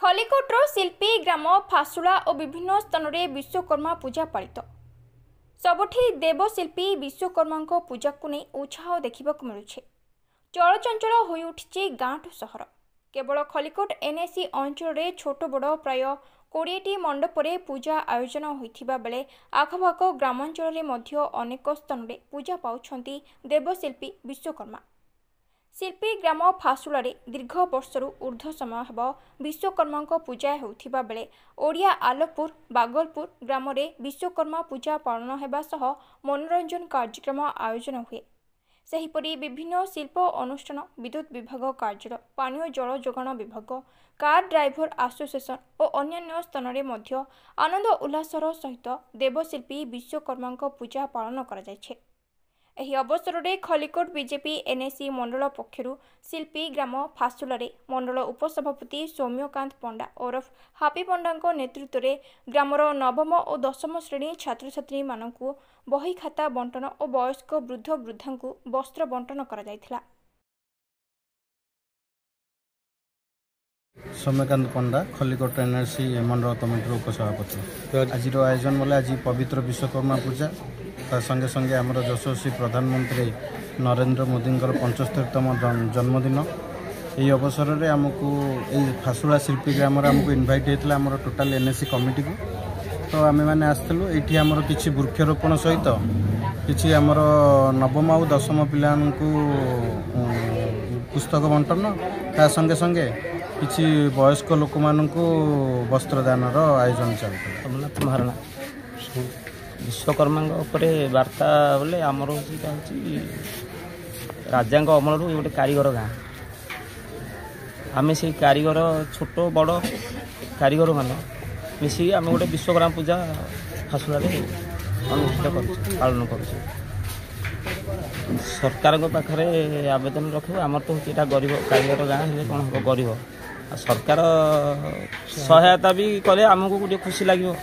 खलिकोटर शिल्पी ग्राम फासुला और विभिन्न स्थान में विश्वकर्मा पूजा पालित सबुठी देवशिल्पी विश्वकर्मा पूजा को नहीं उत्साह देखा मिलूँ। चलचंचल हो उठी गाँ ठू सहर केवल खलिकोट एनएसी अंचल में छोट बड़ प्राय 20टी मंडप पूजा आयोजन होता बेले आखपाख ग्रामांचल में अनेक स्थान में पूजा पाउछंती देवशिल्पी विश्वकर्मा। शिल्पी ग्राम फासुला दीर्घ वर्षर ऊर्ध्व समय हेब विश्वकर्मा पूजा होता बेले ओडिया आलपुर बागलपुर ग्राम में विश्वकर्मा पूजा पालन होगा सह मनोरंजन कार्यक्रम आयोजन हुए। सेहीपरि विभिन्न शिल्प अनुष्ठान विद्युत विभाग कार्यालय पानीय जल जोगाण विभाग कार ड्राइवर एसोसिएशन और अन्य स्थान में आनंद उल्लासर सहित देवशिल्पी विश्वकर्मा पूजा पालन कर एही अवसर में खलिकोट बीजेपी एनएसी मंडल पक्षर शिल्पी ग्राम फासुला मंडल उपसभापति सौम्यकांत पंडा ओरफ हापी पंडा नेतृत्व में ग्रामर नवम और दशम श्रेणी छात्र छात्री मानकु बही खाता बंटन और वयस्क वृद्ध वृद्धा वस्त्र बंटन करा जायथिला। सौम्यकांत पंडा खलिकोट एनएसी मंडल कमिटी उपसभापति। आज आयोजन बोले आज पवित्र विश्वकर्मा पूजा संगे संगे आमर यशस्वी प्रधानमंत्री नरेंद्र मोदी 75तम जन्मदिन। यही अवसर में आमको फासुला शिल्पी ग्राम आमको इनभाइट होता आम टोटाल एनएसी कमिटी को। तो आम मैंने आसलु ये आमर किसी वृक्षरोपण सहित किसी आमर नवम और दशम पिला पुस्तक बंटन ता संगे संगे किसी वयस्क लोक मानू वस्त्रदान आयोजन चलता। विश्वकर्मा वार्ता बोले आमर राजा अमल गोटे कारीगर गाँ आम से कारीगर छोट बड़ कारीगर मान मिसिकी आम गोटे विश्वकर्मा पूजा फासुला अनुष्ठित पालन कर सरकार पाखे आवेदन रखू आमर तो यहाँ गरीब कारीगर गाँ हेल्ले कौन हम गरीब सरकार सहायता भी कले आमको गोटे खुशी लगे।